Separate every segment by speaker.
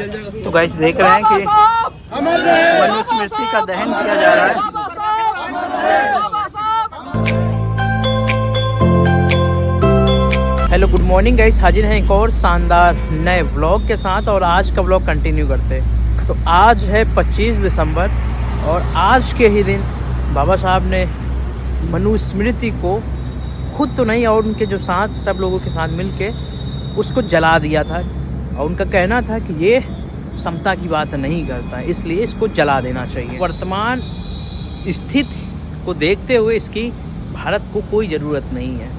Speaker 1: तो गाइस देख रहे हैं कि मनुस्मृति का दहन किया जा रहा है। हेलो गुड मॉर्निंग गाइस, हाजिर हैं एक और शानदार नए व्लॉग के साथ और आज का व्लॉग कंटिन्यू करते हैं। तो आज है 25 दिसंबर और आज के ही दिन बाबा साहब ने मनुस्मृति को खुद तो नहीं और उनके जो साथ सब लोगों के साथ मिलके उसको जला दिया था और उनका कहना था कि ये समता की बात नहीं करता है, इसलिए इसको जला देना चाहिए। वर्तमान स्थिति को देखते हुए इसकी भारत को कोई ज़रूरत नहीं है।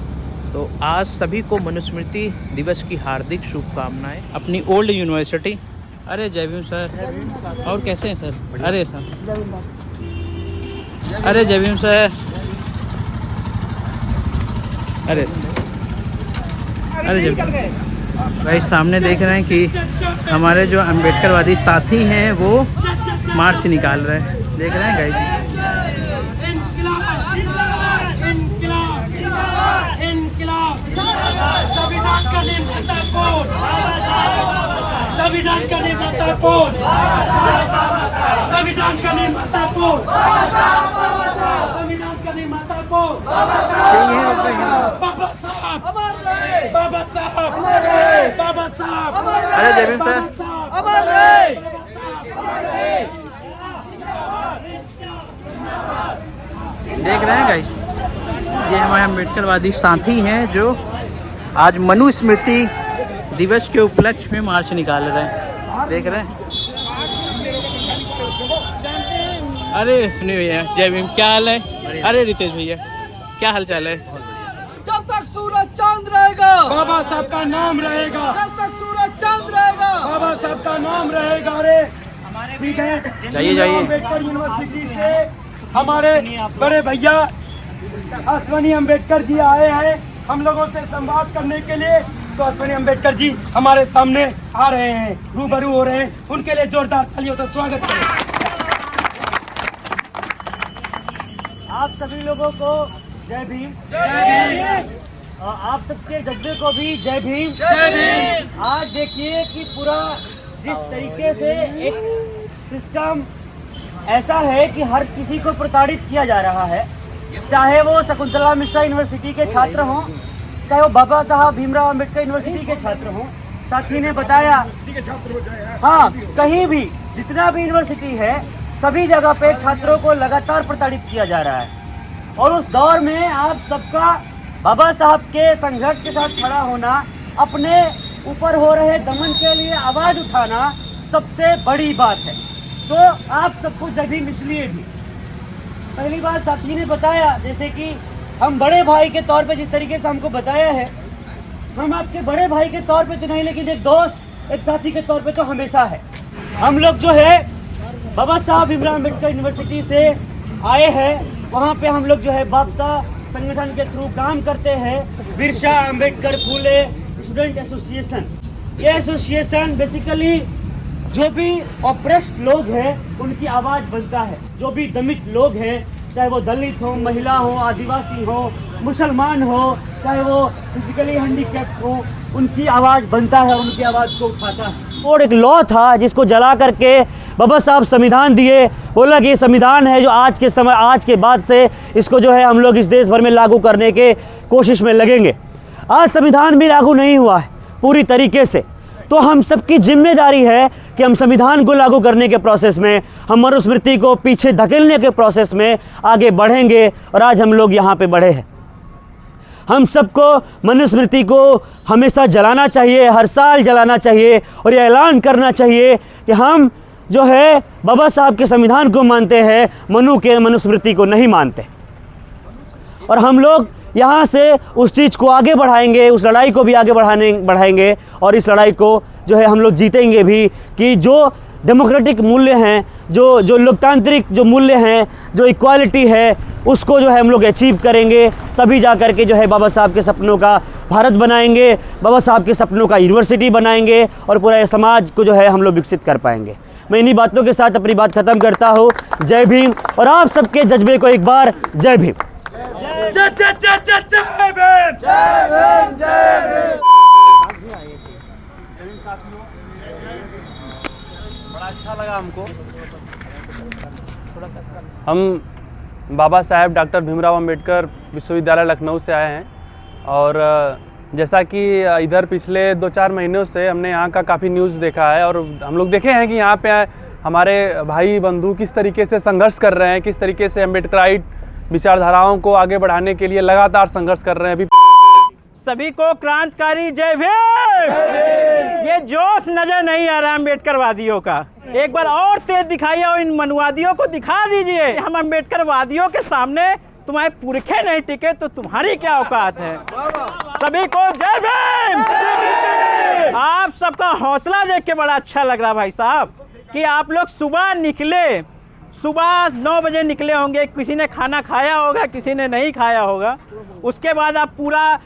Speaker 1: तो आज सभी को मनुस्मृति दिवस की हार्दिक शुभकामनाएं। अपनी ओल्ड यूनिवर्सिटी। अरे जय भीम सर, और कैसे हैं सर? अरे सर, अरे जय भीम सर, अरे जय भीम। भाई सामने देख रहे हैं कि हमारे जो अम्बेडकरवादी साथी हैं वो मार्च निकाल रहे हैं, देख रहे हैं गाइस।
Speaker 2: संविधान का निर्माता कौन? संविधान का निर्माता कौन? संविधान का निर्माता कौन? संविधान का निर्माता कौन? बाबा साहब, बाबा साहब, बाबा साहब।
Speaker 1: अरे जय भीम सर। देख रहे हैं गाइस, ये हमारे अम्बेडकरवादी साथी हैं जो आज मनुस्मृति दिवस के उपलक्ष्य में मार्च निकाल रहे हैं, देख रहे हैं। अरे सुनिए भैया, जय भीम, क्या हाल है? अरे रितेश भैया, क्या हाल चाल है?
Speaker 3: जब तक सूरज चांद रहेगा
Speaker 2: बाबा साहब का नाम रहेगा।
Speaker 3: जब तक सूरज चांद रहेगा
Speaker 2: बाबा साहब का नाम रहेगा। अरे
Speaker 1: जाइए।
Speaker 2: अम्बेडकर यूनिवर्सिटी से हमारे बड़े भैया अश्वनी अम्बेडकर जी आए हैं हम लोगों से संवाद करने के लिए। तो अश्वनी अम्बेडकर जी हमारे सामने आ रहे हैं, रूबरू हो रहे हैं, उनके लिए जोरदार तालियों से स्वागत करें।
Speaker 4: आप सभी लोगों को जय भीम। और आप सबके जज्बे को भी जय भीम। आज देखिए कि पूरा जिस तरीके से एक सिस्टम ऐसा है कि हर किसी को प्रताड़ित किया जा रहा है, चाहे वो शकुंतला मिश्रा यूनिवर्सिटी के छात्र हों, चाहे वो बाबा साहब भीमराव अम्बेडकर यूनिवर्सिटी के छात्र हों। साथी ने बताया, हाँ, कहीं भी जितना भी यूनिवर्सिटी है सभी जगह पे छात्रों को लगातार प्रताड़ित किया जा रहा है। और उस दौर में आप सबका बाबा साहब के संघर्ष के साथ खड़ा होना, अपने ऊपर हो रहे दमन के लिए आवाज उठाना सबसे बड़ी बात है। तो आप सबको जय भीम इसलिए भी। पहली बार साथी ने बताया, जैसे कि हम बड़े भाई के तौर पे जिस तरीके से हमको बताया है, हम आपके बड़े भाई के तौर पे तो नहीं, लेकिन एक दोस्त, एक साथी के तौर पे तो हमेशा है। हम लोग जो है बाबा साहब भीमराव अम्बेडकर यूनिवर्सिटी से आए हैं, वहाँ पे हम लोग जो है बापसा संगठन के थ्रू काम करते हैं। बिरसा अम्बेडकर फूले स्टूडेंट एसोसिएशन। ये एसोसिएशन बेसिकली जो भी ऑप्रेस्ड लोग हैं उनकी आवाज़ बनता है। जो भी दमित लोग हैं, चाहे वो दलित हो, महिला हो, आदिवासी हो, मुसलमान हो, चाहे वो फिजिकली हैंडीकैप्ड हो, उनकी आवाज़ बनता है, उनकी आवाज़ को उठाता है। और एक लॉ था जिसको जला करके बाबा साहब संविधान दिए। बोला कि ये संविधान है जो आज के समय, आज के बाद से इसको जो है हम लोग इस देश भर में लागू करने के कोशिश में लगेंगे। आज संविधान भी लागू नहीं हुआ है पूरी तरीके से। तो हम सबकी जिम्मेदारी है कि हम संविधान को लागू करने के प्रोसेस में, हम मनुस्मृति को पीछे धकेलने के प्रोसेस में आगे बढ़ेंगे। और आज हम लोग यहाँ पे बढ़े हैं। हम सबको मनुस्मृति को हमेशा जलाना चाहिए, हर साल जलाना चाहिए और ये ऐलान करना चाहिए कि हम जो है बाबा साहब के संविधान को मानते हैं, मनुस्मृति को नहीं मानते। और हम लोग यहाँ से उस चीज़ को आगे बढ़ाएंगे, उस लड़ाई को भी आगे बढ़ाएंगे और इस लड़ाई को जो है हम लोग जीतेंगे भी। कि जो डेमोक्रेटिक मूल्य हैं, जो लोकतांत्रिक जो मूल्य हैं, जो इक्वालिटी है, उसको जो है हम लोग अचीव करेंगे। तभी जा कर के जो है बाबा साहब के सपनों का भारत बनाएंगे, बाबा साहब के सपनों का यूनिवर्सिटी बनाएंगे और पूरा समाज को जो है हम लोग विकसित कर पाएंगे। मैं इन्हीं बातों के साथ अपनी बात ख़त्म करता हूँ। जय भीम। और आप सबके जज्बे को एक बार जय भीम।
Speaker 2: जय जय जय जय जय भीम।
Speaker 3: जय भीम, जय भीम।
Speaker 5: बड़ा अच्छा लगा हमको। हम बाबा साहेब डॉक्टर भीमराव अंबेडकर विश्वविद्यालय लखनऊ से आए हैं और जैसा कि इधर पिछले 2-4 महीनों से हमने यहाँ का काफ़ी न्यूज़ देखा है और हम लोग देखे हैं कि यहाँ पे हमारे भाई बंधु किस तरीके से संघर्ष कर रहे हैं, किस तरीके से अम्बेडकराइट विचारधाराओं को आगे बढ़ाने के लिए लगातार संघर्ष कर रहे हैं। अभी
Speaker 1: सभी को क्रांतिकारी जय भीम। ये जोश नजर नहीं आ रहा अम्बेडकरवादियों का, एक बार और तेज दिखाइए और इन मनुवादियों को दिखा दीजिए। हम अम्बेडकरवादियों के सामने तुम्हारे पुरखे नहीं टिके तो तुम्हारी क्या औकात है। सभी को जय भीम। आप सबका हौसला देख के बड़ा अच्छा लग रहा भाई साहब कि आप लोग सुबह निकले, सुबह 9 बजे निकले होंगे, किसी ने खाना खाया होगा, किसी ने नहीं खाया होगा। उसके बाद आप पूरा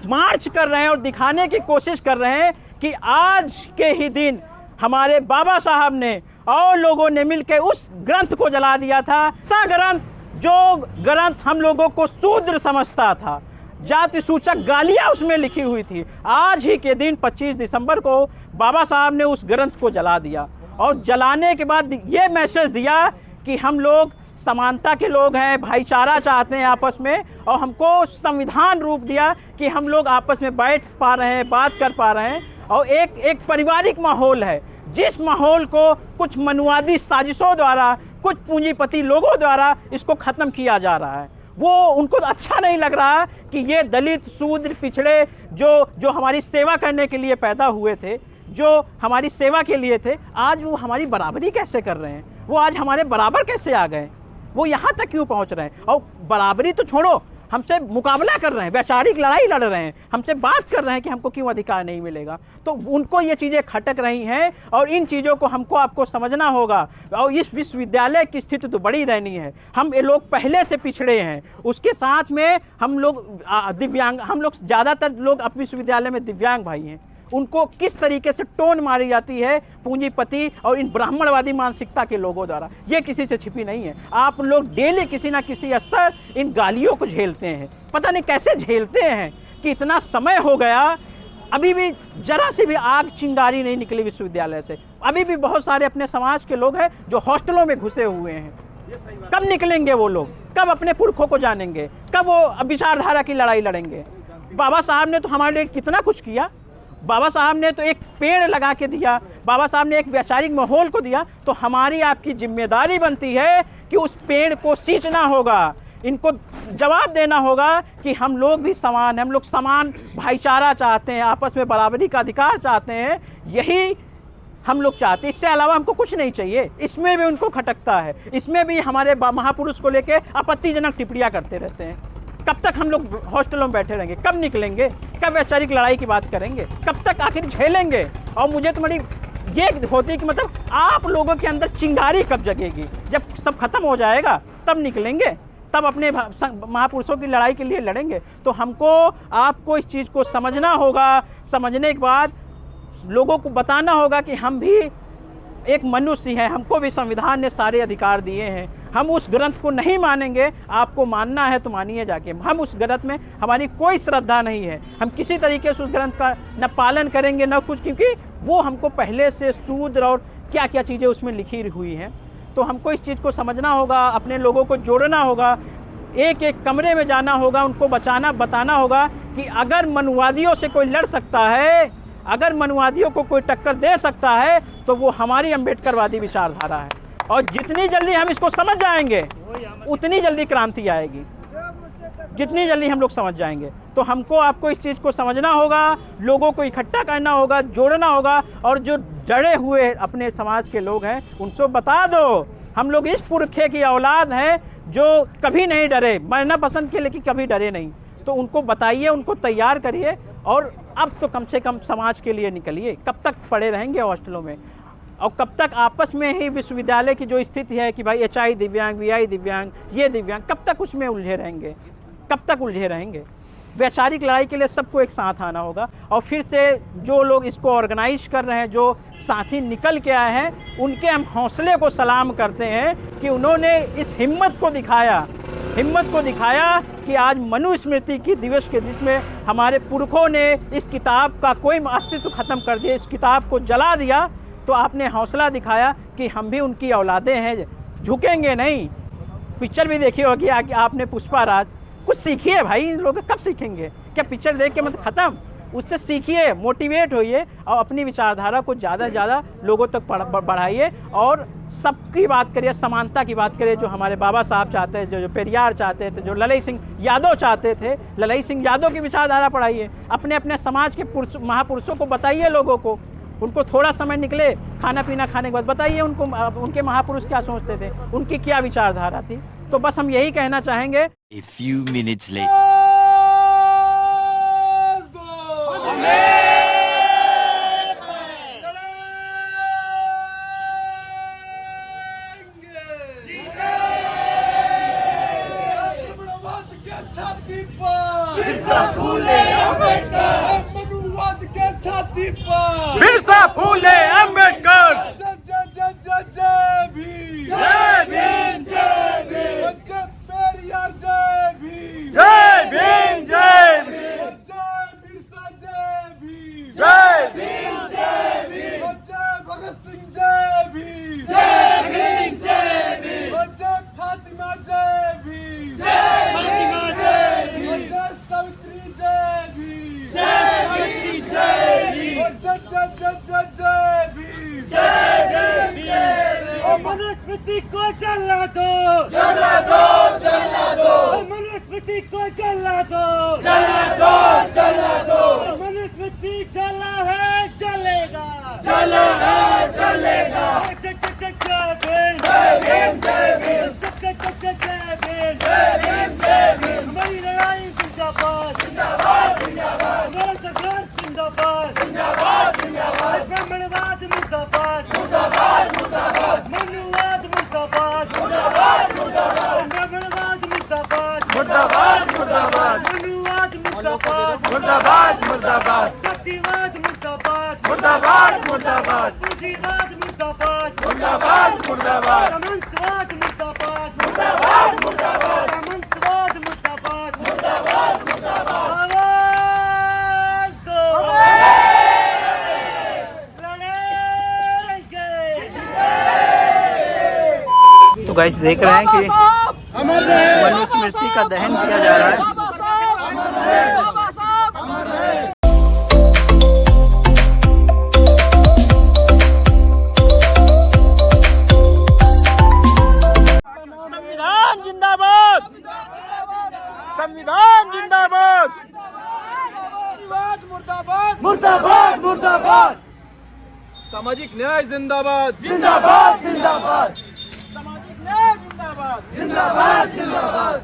Speaker 1: मार्च कर रहे हैं और दिखाने की कोशिश कर रहे हैं कि आज के ही दिन हमारे बाबा साहब ने और लोगों ने मिलकर उस ग्रंथ को जला दिया था। सा ग्रंथ, जो ग्रंथ हम लोगों को शूद्र समझता था, जाति सूचक गालियां उसमें लिखी हुई थी, आज ही के दिन 25 दिसंबर को बाबा साहब ने उस ग्रंथ को जला दिया। और जलाने के बाद ये मैसेज दिया कि हम लोग समानता के लोग हैं, भाईचारा चाहते हैं आपस में, और हमको संविधान रूप दिया कि हम लोग आपस में बैठ पा रहे हैं, बात कर पा रहे हैं। और एक पारिवारिक माहौल है, जिस माहौल को कुछ मनुवादी साजिशों द्वारा, कुछ पूंजीपति लोगों द्वारा इसको ख़त्म किया जा रहा है। वो उनको अच्छा नहीं लग रहा कि ये दलित, शूद्र, पिछड़े जो हमारी सेवा करने के लिए पैदा हुए थे, जो हमारी सेवा के लिए थे, आज वो हमारी बराबरी कैसे कर रहे हैं, वो आज हमारे बराबर कैसे आ गए, वो यहाँ तक क्यों पहुँच रहे हैं। और बराबरी तो छोड़ो, हमसे मुकाबला कर रहे हैं, वैचारिक लड़ाई लड़ रहे हैं, हमसे बात कर रहे हैं कि हमको क्यों अधिकार नहीं मिलेगा। तो उनको ये चीज़ें खटक रही हैं और इन चीज़ों को हमको आपको समझना होगा। और इस विश्वविद्यालय की स्थिति तो बड़ी दयनीय है। हम ये लोग पहले से पिछड़े हैं, उसके साथ में हम लोग दिव्यांग, हम लोग ज़्यादातर लोग अपने विश्वविद्यालय में दिव्यांग भाई हैं। उनको किस तरीके से टोन मारी जाती है पूंजीपति और इन ब्राह्मणवादी मानसिकता के लोगों द्वारा, ये किसी से छिपी नहीं है। आप लोग डेली किसी ना किसी स्तर इन गालियों को झेलते हैं, पता नहीं कैसे झेलते हैं कि इतना समय हो गया, अभी भी जरा सी भी आग चिंगारी नहीं निकली विश्वविद्यालय से। अभी भी बहुत सारे अपने समाज के लोग हैं जो हॉस्टलों में घुसे हुए हैं। कब निकलेंगे वो लोग, कब अपने पुरखों को जानेंगे, कब वो विचारधारा की लड़ाई लड़ेंगे। बाबा साहब ने तो हमारे लिए कितना कुछ किया। बाबा साहब ने तो एक पेड़ लगा के दिया, बाबा साहब ने एक वैचारिक माहौल को दिया। तो हमारी आपकी जिम्मेदारी बनती है कि उस पेड़ को सींचना होगा, इनको जवाब देना होगा कि हम लोग भी समान हैं, हम लोग समान भाईचारा चाहते हैं, आपस में बराबरी का अधिकार चाहते हैं, यही हम लोग चाहते हैं। इससे अलावा हमको कुछ नहीं चाहिए। इसमें भी उनको खटकता है, इसमें भी हमारे महापुरुष को लेके आपत्तिजनक टिप्पणियाँ करते रहते हैं। कब तक हम लोग हॉस्टलों में बैठे रहेंगे, कब निकलेंगे, कब वैचारिक लड़ाई की बात करेंगे, कब तक आखिर झेलेंगे। और मुझे तुम्हारी ये होती है कि मतलब आप लोगों के अंदर चिंगारी कब जगेगी, जब सब खत्म हो जाएगा तब निकलेंगे, तब अपने महापुरुषों की लड़ाई के लिए लड़ेंगे। तो हमको आपको इस चीज़ को समझना होगा, समझने के बाद लोगों को बताना होगा कि हम भी एक मनुष्य हैं, हमको भी संविधान ने सारे अधिकार दिए हैं। हम उस ग्रंथ को नहीं मानेंगे, आपको मानना है तो मानिए जाके। हम उस ग्रंथ में हमारी कोई श्रद्धा नहीं है, हम किसी तरीके से उस ग्रंथ का न पालन करेंगे न कुछ, क्योंकि वो हमको पहले से शूद्र और क्या क्या चीज़ें उसमें लिखी हुई हैं। तो हमको इस चीज़ को समझना होगा, अपने लोगों को जोड़ना होगा, एक एक कमरे में जाना होगा, उनको बताना होगा कि अगर मनुवादियों से कोई लड़ सकता है, अगर मनुवादियों को कोई टक्कर दे सकता है तो वो हमारी अम्बेडकरवादी विचारधारा है। और जितनी जल्दी हम इसको समझ जाएंगे उतनी जल्दी क्रांति आएगी, जितनी जल्दी हम लोग समझ जाएंगे। तो हमको आपको इस चीज़ को समझना होगा, लोगों को इकट्ठा करना होगा, जोड़ना होगा। और जो डरे हुए अपने समाज के लोग हैं उनको बता दो, हम लोग इस पुरखे की औलाद हैं जो कभी नहीं डरे, मरना पसंद किए लेकिन कभी डरे नहीं। तो उनको बताइए, उनको तैयार करिए और अब तो कम से कम समाज के लिए निकलिए। कब तक पड़े रहेंगे हॉस्टलों में, और कब तक आपस में ही विश्वविद्यालय की जो स्थिति है कि भाई HI दिव्यांग, VI दिव्यांग, ये दिव्यांग, कब तक उसमें उलझे रहेंगे, कब तक उलझे रहेंगे। वैचारिक लड़ाई के लिए सबको एक साथ आना होगा। और फिर से जो लोग इसको ऑर्गेनाइज कर रहे हैं, जो साथी निकल के आए हैं, उनके हम हौसले को सलाम करते हैं कि उन्होंने इस हिम्मत को दिखाया कि आज मनुस्मृति की दिवस के दिन में हमारे पुरखों ने इस किताब का कोई अस्तित्व ख़त्म कर दिया, इस किताब को जला दिया। तो आपने हौसला दिखाया कि हम भी उनकी औलादे हैं, झुकेंगे नहीं। पिक्चर भी देखी होगी आपने पुष्पा राज, कुछ सीखिए भाई, इन लोग कब सीखेंगे? क्या पिक्चर देख के मतलब ख़त्म? उससे सीखिए, मोटिवेट होइए और अपनी विचारधारा को ज़्यादा से ज़्यादा लोगों तक बढ़ाइए और सबकी बात करिए, समानता की बात करिए, जो हमारे बाबा साहब चाहते हैं, जो पेरियार चाहते थे, जो ललई सिंह यादव चाहते थे, ललई सिंह यादव की विचारधारा पढ़ाइए। अपने अपने समाज के महापुरुषों को बताइए, लोगों को, उनको थोड़ा समय निकले खाना पीना खाने के बाद बताइए उनको उनके महापुरुष क्या सोचते थे, उनकी क्या विचारधारा थी। तो बस हम यही कहना चाहेंगे।
Speaker 6: A few minutes later.
Speaker 3: Birsa फूले अम्बेडकर, मनुवाद के छाती पर
Speaker 1: बिरसा फूले अम्बेडकर,
Speaker 3: जय भीम, जय भीम, जय भीम, जय पेरियार, जय भीम,
Speaker 1: जय भीम, जय भीम,
Speaker 3: जय बिरसा, जय भीम,
Speaker 1: जय
Speaker 3: भीम, जय भीम, जय भगत सिंह, जय भीम, जय भीम, जय भीम, जय फातिमा, जय भीम, जय फातिमा, जय भीम, जय सावित्री, जय भीम, जय सावित्री, जय भीम, जय जय जय जय जय भीम, जय भीम, जय भीम।
Speaker 4: मनुस्मृति को जला दो,
Speaker 3: जला दो, जला दो,
Speaker 4: मनुस्मृति को जला दो,
Speaker 3: जला दो, जला दो,
Speaker 4: मनुस्मृति जला है जलेगा,
Speaker 3: जला है जलेगा।
Speaker 4: जय जय जय भीम,
Speaker 3: जय भीम, जय भीम,
Speaker 4: जय जय जय भीम,
Speaker 3: जय भीम, जय भीम।
Speaker 4: हमारी लड़ाई जिंदाबाद,
Speaker 3: जिंदाबाद, जिंदाबाद,
Speaker 4: हमारा सरकार जिंदाबाद,
Speaker 3: जिंदाबाद, जिंदाबाद,
Speaker 4: ब्राह्मणवाद मुर्दाबाद,
Speaker 3: मुर्दाबाद, मुर्दाबाद,
Speaker 4: मनुवाद मुर्दाबाद,
Speaker 3: मुर्दाबाद, मुर्दाबाद,
Speaker 4: ब्राह्मणवाद मुर्दाबाद,
Speaker 1: मुर्दाबाद, मुर्दाबाद,
Speaker 4: मनुवाद मुर्दाबाद,
Speaker 1: मुर्दाबाद, मुर्दाबाद,
Speaker 4: जातिवाद मुर्दाबाद,
Speaker 1: मुर्दाबाद, मुर्दाबाद,
Speaker 4: पूंजीवाद मुर्दाबाद,
Speaker 1: मुर्दाबाद, मुर्दाबाद,
Speaker 4: सामंतवाद मुर्दाबाद,
Speaker 3: मुर्दाबाद, मुर्दाबाद,
Speaker 4: सामंतवाद मुर्दाबाद,
Speaker 3: मुर्दाबाद, मुर्दाबाद।
Speaker 4: आवाज दो, लड़ेंगे।
Speaker 1: तो गाइस देख रहे हैं कि मनुस्मृति का दहन किया जा रहा है।
Speaker 3: बाबा साहब, बाबा साहब।
Speaker 1: संविधान जिंदाबाद, संविधान जिंदाबाद,
Speaker 3: मुर्दाबाद,
Speaker 2: मुर्दाबाद, मुर्दाबाद,
Speaker 1: सामाजिक न्याय जिंदाबाद,
Speaker 2: जिंदाबाद, जिंदाबाद,
Speaker 1: सामाजिक न्याय जिंदाबाद।
Speaker 2: जिंदाबाद, जिंदाबाद।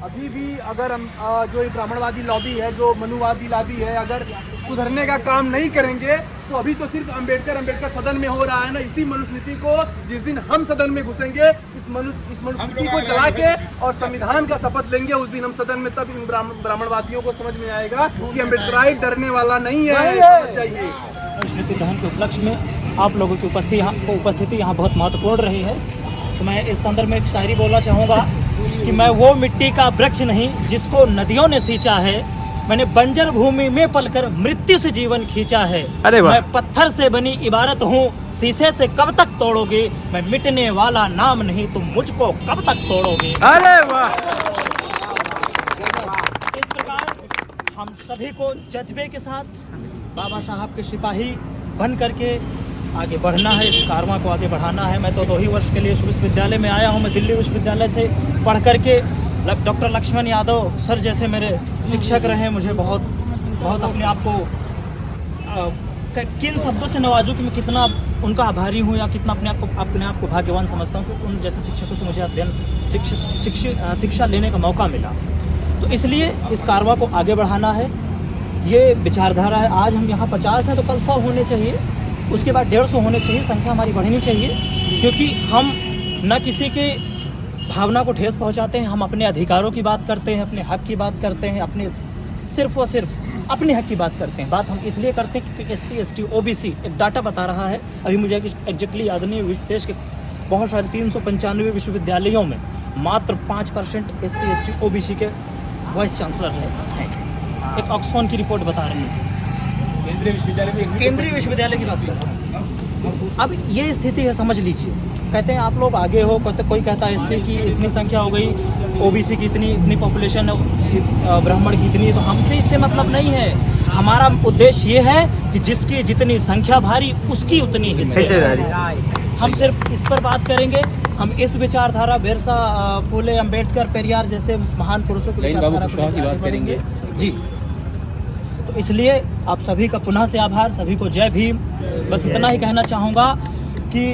Speaker 5: अभी भी अगर हम जो ये ब्राह्मणवादी लॉबी है, जो मनुवादी लॉबी है, अगर सुधरने का काम नहीं करेंगे तो अभी तो सिर्फ अंबेडकर सदन में हो रहा है ना। इसी मनुस्मृति को जिस दिन हम सदन में घुसेंगे, इस मनुस्मृति को जला के और संविधान का शपथ लेंगे, उस दिन हम सदन में, तब इन ब्राह्मणवादियों को समझ में आएगा कि अम्बेडकराइट डरने वाला नहीं है। चाहिए
Speaker 4: मनुस्मृति दहन के उपलक्ष्य में आप लोगों की उपस्थिति यहाँ बहुत महत्वपूर्ण रही है। तो मैं इस संदर्भ में एक शायरी बोलना चाहूँगा कि मैं वो मिट्टी का वृक्ष नहीं जिसको नदियों ने सींचा है, मैंने बंजर भूमि में पलकर मृत्यु से जीवन खींचा है।
Speaker 1: अरे वाह।
Speaker 4: मैं पत्थर से बनी इबारत हूँ, शीशे से कब तक तोड़ोगे, मैं मिटने वाला नाम नहीं, तुम मुझको कब तक तोड़ोगे।
Speaker 1: अरे वाह।
Speaker 4: इस प्रकार हम सभी को जज्बे के साथ बाबा साहब के सिपाही बन करके आगे बढ़ना है, इस कारवां को आगे बढ़ाना है। मैं तो 2 ही वर्ष के लिए इस विश्वविद्यालय में आया हूँ। मैं दिल्ली विश्वविद्यालय से पढ़ करके डॉक्टर लक्ष्मण यादव सर जैसे मेरे शिक्षक रहे। मुझे बहुत बहुत अपने आप को किन शब्दों से नवाजूं कि मैं कितना उनका आभारी हूँ या कितना अपने आप को भाग्यवान समझता हूँ कि उन जैसे शिक्षकों से मुझे अध्ययन शिक्षा लेने का मौका मिला। तो इसलिए इस कारवां को आगे बढ़ाना है, ये विचारधारा है। आज हम यहाँ 50 हैं तो कल 100 होने चाहिए, उसके बाद 150 होने चाहिए, संख्या हमारी बढ़नी चाहिए, क्योंकि हम न किसी के भावना को ठेस पहुंचाते हैं, हम अपने अधिकारों की बात करते हैं, अपने हक की बात करते हैं, अपने सिर्फ और सिर्फ अपने हक की बात करते हैं। बात हम इसलिए करते हैं क्योंकि SC ST OBC एक डाटा बता रहा है, अभी मुझे एग्जैक्टली याद नहीं, देश के बहुत सारे 395 विश्वविद्यालयों में मात्र 5% SC ST OBC के वाइस चांसलर हैं। एक ऑक्सफोर्ड की रिपोर्ट बता रही है। केंद्रीय विश्वविद्यालय की बात कर रहा हूँ।
Speaker 7: अब ये स्थिति है, समझ लीजिए। कहते हैं आप लोग आगे हो, कोई कहता है इससे की इतनी संख्या हो गई, ओबीसी की इतनी पॉपुलेशन, ब्राह्मण की इतनी, तो हमसे इससे मतलब नहीं है। हमारा उद्देश्य ये है कि जिसकी जितनी संख्या भारी उसकी उतनी हिस्सेदारी। हम सिर्फ इस पर बात करेंगे। हम इस विचारधारा, बिरसा, फुले, अंबेडकर, पेरियार जैसे महान पुरुषों की विचारधारा की बात करेंगे जी। तो इसलिए आप सभी का पुनः से आभार, सभी को जय भीम। बस इतना ही कहना चाहूँगा कि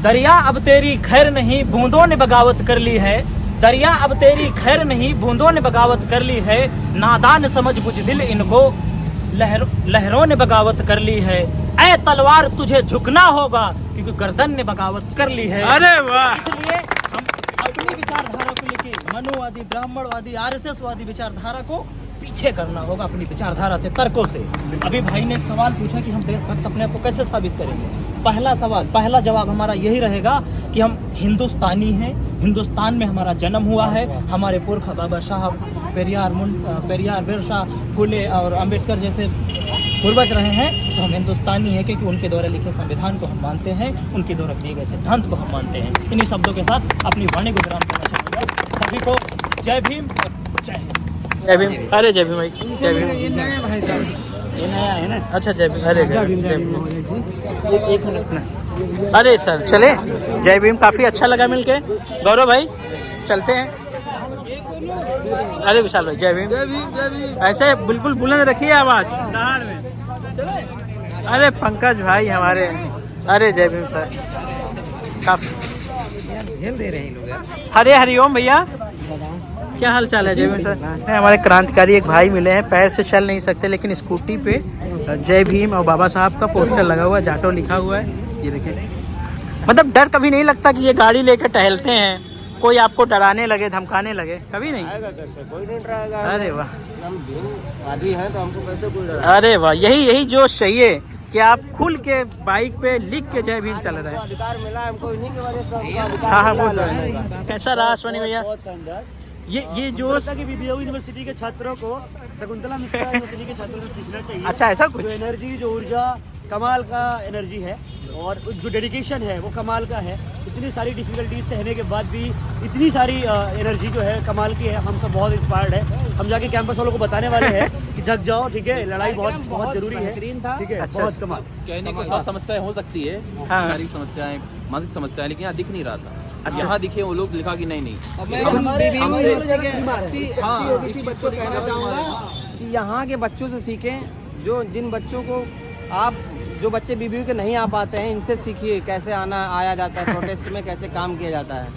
Speaker 7: दरिया अब तेरी खैर नहीं, बूंदों ने बगावत कर ली है। दरिया अब तेरी खैर नहीं, बूंदों ने बगावत कर ली है। नादान समझ बुझदिल इनको, लहरों ने बगावत कर ली है। ऐ तलवार तुझे झुकना होगा, क्योंकि गर्दन ने बगावत कर ली है।
Speaker 1: अरे वाह।
Speaker 7: इसलिए हम अपनी विचारधारा को लेके मनुवादी, ब्राह्मणवादी, आरएसएस वादी विचारधारा को पीछे करना होगा, अपनी विचारधारा से, तर्कों से। अभी भाई ने एक सवाल पूछा कि हम देशभक्त अपने आप को कैसे साबित करेंगे। पहला जवाब हमारा यही रहेगा कि हम हिंदुस्तानी हैं, हिंदुस्तान में हमारा जन्म हुआ है। हमारे पुरखा बाबा साहब पेरियार, बिरसा, फुले और अंबेडकर जैसे पूर्वज रहे हैं, तो हम हिंदुस्तानी हैं, क्योंकि उनके द्वारा लिखे संविधान को हम मानते हैं, उनके द्वारा दिए गए सिद्धांत को हम मानते हैं। इन्हीं शब्दों के साथ अपनी वाणी को विराम देना चाहूँगा। सभी को जय भीम, जय हिंद।
Speaker 1: जय भीम। अरे जय भीम भाई, जय भीम। ये नया है ना? अच्छा जय भीम। अरे जय भीम। एक मिनट ना। अरे सर चले, जय भीम। काफ़ी अच्छा लगा मिलके। गौरव भाई चलते हैं। अरे विशाल भाई जय भीम। ऐसे बिल्कुल बुलंद रखिए आवाज़ दहाड़ में। अरे पंकज भाई हमारे, अरे जय भीम सर। काफ़ी झेल दे रहे हैं लोग। हरे हरिओम भैया, क्या हाल चाल है? जय भीम सर। नहीं, हमारे क्रांतिकारी एक भाई मिले हैं, पैर से चल नहीं सकते लेकिन स्कूटी पे जय भीम और बाबा साहब का पोस्टर लगा हुआ है, जाटो लिखा हुआ है। ये देखिए, मतलब डर कभी नहीं लगता कि ये गाड़ी लेकर टहलते हैं, कोई आपको डराने लगे, धमकाने लगे? कभी नहीं।
Speaker 4: कोई नहीं डराएगा।
Speaker 1: अरे वाह,
Speaker 4: हम भीमवादी हैं तो हमको कैसे कोई डराएगा।
Speaker 1: अरे वाह, यही जोश चाहिए कि आप खुल के बाइक पे लिख के जय भीम चल रहे हैं।
Speaker 4: अधिकार मिला है हमको, इन्हीं की वजह से।
Speaker 1: हाँ वो तो है। कैसा रहा अश्वनी भैया
Speaker 4: बहुत शानदार।
Speaker 1: ये जोश?
Speaker 4: कि बीबीओ यूनिवर्सिटी के छात्रों को, शकुंतला मिश्रा यूनिवर्सिटी के छात्रों से सीखना चाहिए।
Speaker 1: अच्छा ऐसा कुछ?
Speaker 4: जो एनर्जी, जो ऊर्जा कमाल का एनर्जी है, और जो डेडिकेशन है वो कमाल का है। इतनी सारी डिफिकल्टीज सहने के बाद भी इतनी सारी एनर्जी जो है कमाल की है। हम सब बहुत इंस्पायर्ड है। हम जाके कैंपस वालों को बताने वाले हैं कि जग जाओ, ठीक है, लड़ाई बहुत जरूरी है, ठीक है।
Speaker 1: अच्छा।
Speaker 4: बहुत कमाल।
Speaker 8: कहने को सब समस्याएं हो सकती है,
Speaker 1: हाँ।
Speaker 8: शारीरिक समस्याएं, मानसिक समस्याएं, लेकिन यहाँ दिख नहीं रहा था।
Speaker 1: अच्छा।
Speaker 8: यहाँ दिखे वो लोग लिखा कि नहीं
Speaker 3: ओबीसी बच्चों को कहना चाहूँगा कि यहाँ के बच्चों से सीखें, जिन बच्चों को जो बच्चे बीबीयू के नहीं आ पाते हैं, इनसे सीखिए कैसे आया जाता है, प्रोटेस्ट में कैसे काम किया जाता है।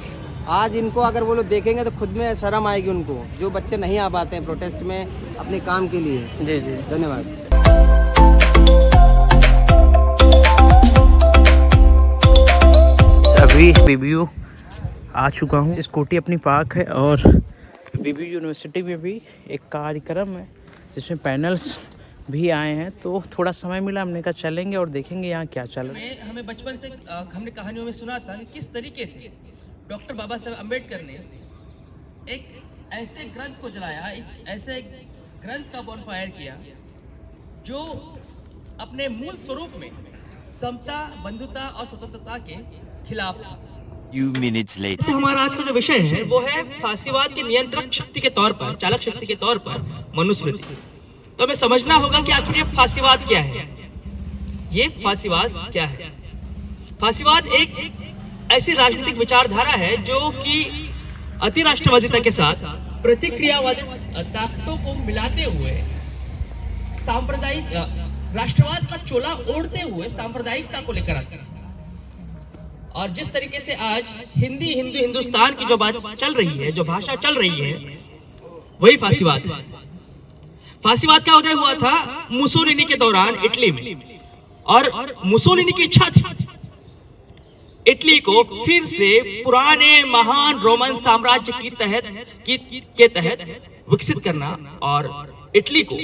Speaker 3: आज इनको अगर वो लोग देखेंगे तो खुद में शर्म आएगी उनको, जो बच्चे नहीं आ पाते हैं प्रोटेस्ट में अपने काम के लिए।
Speaker 1: जी जी
Speaker 3: धन्यवाद।
Speaker 1: अभी बीबीयू आ चुका हूँ, स्कूटी अपनी पार्क है और बीबीयू यूनिवर्सिटी में भी एक कार्यक्रम है जिसमें पैनल्स भी आए हैं, तो थोड़ा समय मिला, हमने कहा चलेंगे और देखेंगे यहाँ क्या चल रहा है।
Speaker 9: हमें बचपन से हमने कहानियों में सुना था कि किस तरीके से डॉक्टर बाबा साहब अम्बेडकर ने एक ऐसे ग्रंथ को जलाया, एक ऐसे ग्रंथ का बॉनफायर किया जो अपने मूल स्वरूप में समता, बंधुता और स्वतंत्रता के खिलाफ था।
Speaker 6: Few minutes later.
Speaker 9: हमारा आज का जो विषय है वो है फासीवाद के नियंत्रक शक्ति के तौर पर, चालक शक्ति के तौर पर मनुस्मृति। तो हमें समझना होगा कि आखिर ये फासीवाद क्या है। ये फासीवाद क्या है? फासीवाद एक ऐसी राजनीतिक विचारधारा है जो कि अति राष्ट्रवादिता के साथ प्रतिक्रियावादी ताकतों को मिलाते हुए सांप्रदायिक राष्ट्रवाद का चोला ओढ़ते हुए सांप्रदायिकता को लेकर आता है। और जिस तरीके से आज हिंदुस्तान की जो बात चल रही है, जो भाषा चल रही है, वही फासीवाद। फासीवाद का उदय हुआ था मुसोलिनी के दौरान इटली में, और मुसोलिनी की इच्छा थी इटली को फिर से पुराने महान रोमन साम्राज्य के तहत विकसित करना और इटली को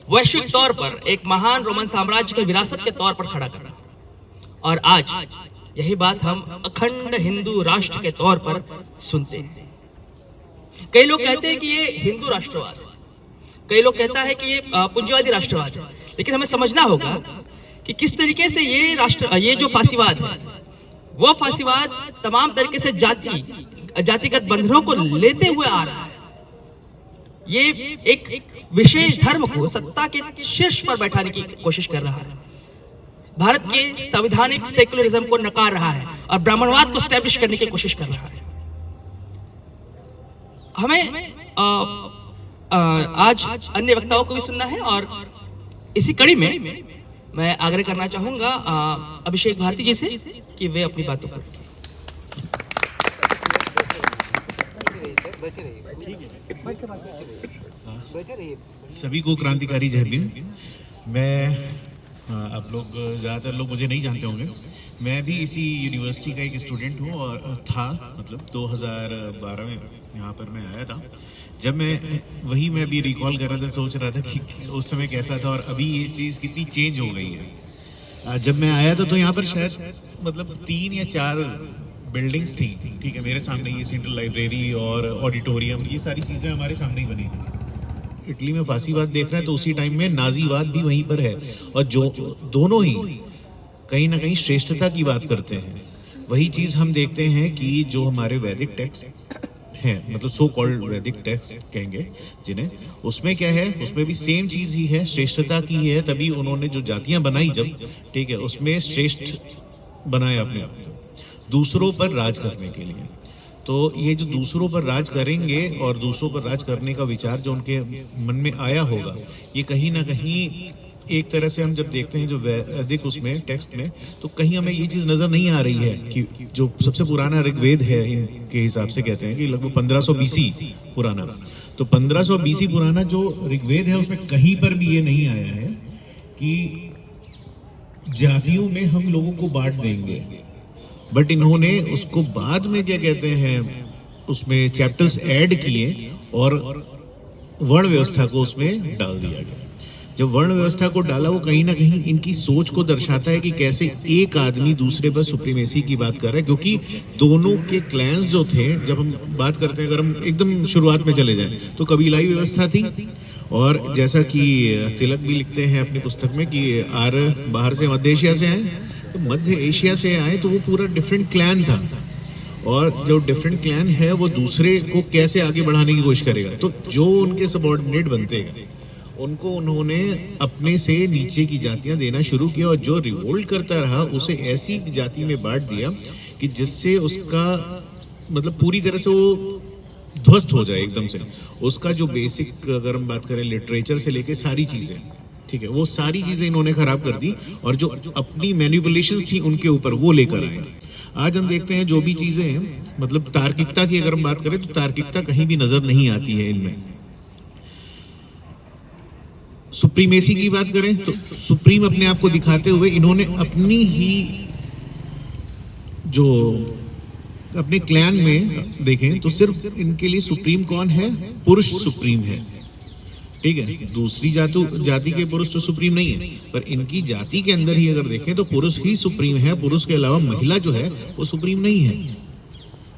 Speaker 9: वैश्विक तौर पर एक महान रोमन साम्राज्य की विरासत के तौर पर खड़ा करना। और आज यही बात हम अखंड हिंदू राष्ट्र के तौर पर सुनते हैं। कई लोग कहते हैं कि ये हिंदू राष्ट्रवाद है, कई लोग कहता है कि ये पूंजीवादी राष्ट्रवाद है, लेकिन हमें समझना होगा कि किस तरीके से ये जो फांसीवाद है वो फांसीवाद तमाम तरीके से जातिगत बंधनों को लेते हुए आ रहा है। ये एक विशेष धर्म को सत्ता के शीर्ष पर बैठाने की कोशिश कर रहा है, भारत के संवैधानिक सेकुलरिज्म को नकार रहा है और ब्राह्मणवाद को स्टैब्लिश करने की कोशिश कर रहा है। हमें आज अन्य वक्ताओं को भी सुनना है और इसी कड़ी में मैं आग्रह करना चाहूंगा अभिषेक भारती जी से कि वे अपनी बातों पर
Speaker 10: सभी को क्रांतिकारी जय भीम। मैं आप लोग ज़्यादातर लोग मुझे नहीं जानते होंगे, मैं भी इसी यूनिवर्सिटी का एक स्टूडेंट हूँ और था, मतलब 2012 में यहाँ पर मैं आया था। जब मैं अभी रिकॉल कर रहा था, सोच रहा था कि उस समय कैसा था और अभी ये चीज़ कितनी चेंज हो गई है। जब मैं आया था तो यहाँ पर शायद मतलब 3 या 4 बिल्डिंग्स थी, ठीक है, मेरे सामने ये सेंट्रल लाइब्रेरी और ऑडिटोरियम, ये सारी चीज़ें हमारे सामने ही बनी थी। इटली में फांसीवाद देख रहे हैं तो उसी टाइम में नाजीवाद भी वहीं पर है, और जो दोनों ही कहीं ना कहीं श्रेष्ठता की बात करते हैं। वही चीज़ हम देखते हैं कि जो हमारे वैदिक टेक्स्ट हैं, मतलब सो कॉल्ड वैदिक टेक्स्ट कहेंगे जिन्हें, उसमें क्या है, उसमें भी सेम चीज़ ही है, श्रेष्ठता की है। तभी उन्होंने जो जातियाँ बनाई जब, ठीक है, उसमें श्रेष्ठ बनाया अपने आप को दूसरों पर राज करने के लिए। तो ये जो दूसरों पर राज करेंगे और दूसरों पर राज करने का विचार जो उनके मन में आया होगा, ये कहीं ना कहीं एक तरह से हम जब देखते हैं जो वैदिक उसमें टेक्स्ट में, तो कहीं हमें ये चीज़ नज़र नहीं आ रही है कि जो सबसे पुराना ऋग्वेद है इनके हिसाब से कहते हैं कि लगभग 1500 BC पुराना, तो 1500 BC पुराना जो ऋग्वेद है उसमें कहीं पर भी ये नहीं आया है कि जातियों में हम लोगों को बांट देंगे। बट इन्होंने उसको बाद में क्या कहते हैं, उसमें चैप्टर्स ऐड किए और वर्ण व्यवस्था को उसमें डाल दिया गया। जब वर्ण व्यवस्था को डाला, वो कहीं ना कहीं इनकी सोच को दर्शाता है कि कैसे एक आदमी दूसरे पर सुप्रीमेसी की बात कर रहा है, क्योंकि दोनों के क्लैंस जो थे, जब हम बात करते हैं, अगर हम एकदम शुरुआत में चले जाएं तो कबीलाई व्यवस्था थी। और जैसा कि तिलक भी लिखते हैं अपनी पुस्तक में कि आर्य बाहर से मध्य एशिया से आए, तो मध्य एशिया से आए तो वो पूरा डिफरेंट क्लैन था, और जो डिफरेंट क्लैन है वो दूसरे को कैसे आगे बढ़ाने की कोशिश करेगा। तो जो उनके सबऑर्डिनेट बनते हैं उनको उन्होंने अपने से नीचे की जातियां देना शुरू किया, और जो रिवोल्ट करता रहा उसे ऐसी जाति में बांट दिया कि जिससे उसका मतलब पूरी तरह से वो ध्वस्त हो जाए एकदम से। उसका जो बेसिक, अगर हम बात करें लिटरेचर से लेके सारी चीज़ें, ठीक है, वो सारी चीज़ें इन्होंने खराब कर दी, और जो अपनी मैनिपुलेशंस थी उनके ऊपर वो लेकर आए। आज हम देखते हैं जो भी चीज़ें हैं, मतलब तार्किकता की अगर हम बात करें तो तार्किकता कहीं भी नज़र नहीं आती है इनमें। सुप्रीमेसी की बात करें तो सुप्रीम अपने आप को दिखाते हुए इन्होंने अपनी ही जो अपने क्लैन में देखें तो सिर्फ इनके लिए सुप्रीम कौन है, पुरुष सुप्रीम है, ठीक है, दूसरी जाति के पुरुष तो सुप्रीम नहीं है, पर इनकी जाति के अंदर ही अगर देखें तो पुरुष ही सुप्रीम है। पुरुष के अलावा महिला जो है वो सुप्रीम नहीं है,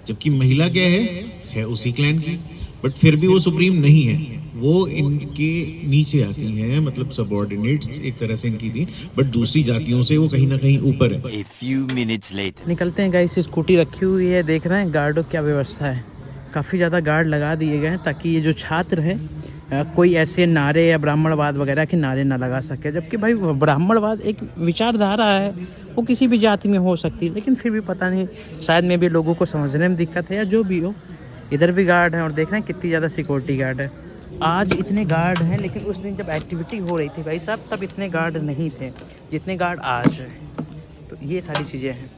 Speaker 10: जबकि महिला क्या है उसी क्लैन की, बट फिर भी वो सुप्रीम नहीं है, वो इनके नीचे आती हैं, मतलब सबऑर्डिनेट्स एक तरह से इनकी थी, बट दूसरी जातियों से वो कहीं ना कहीं ऊपर है।
Speaker 6: A few minutes later.
Speaker 1: निकलते हैं गाइस, स्कूटी रखी हुई है, देख रहे हैं गार्डों क्या व्यवस्था है, काफ़ी ज़्यादा गार्ड लगा दिए गए हैं ताकि ये जो छात्र है कोई ऐसे नारे या ब्राह्मणवाद वगैरह के नारे ना लगा सके। जबकि भाई ब्राह्मणवाद एक विचारधारा है, वो किसी भी जाति में हो सकती है, लेकिन फिर भी पता नहीं शायद में भी लोगों को समझने में दिक्कत है या जो भी हो। इधर भी गार्ड है और देख रहे हैं कितनी ज़्यादा सिक्योरिटी गार्ड है। आज इतने गार्ड हैं, लेकिन उस दिन जब एक्टिविटी हो रही थी भाई साहब तब इतने गार्ड नहीं थे जितने गार्ड आज हैं। तो ये सारी चीज़ें हैं।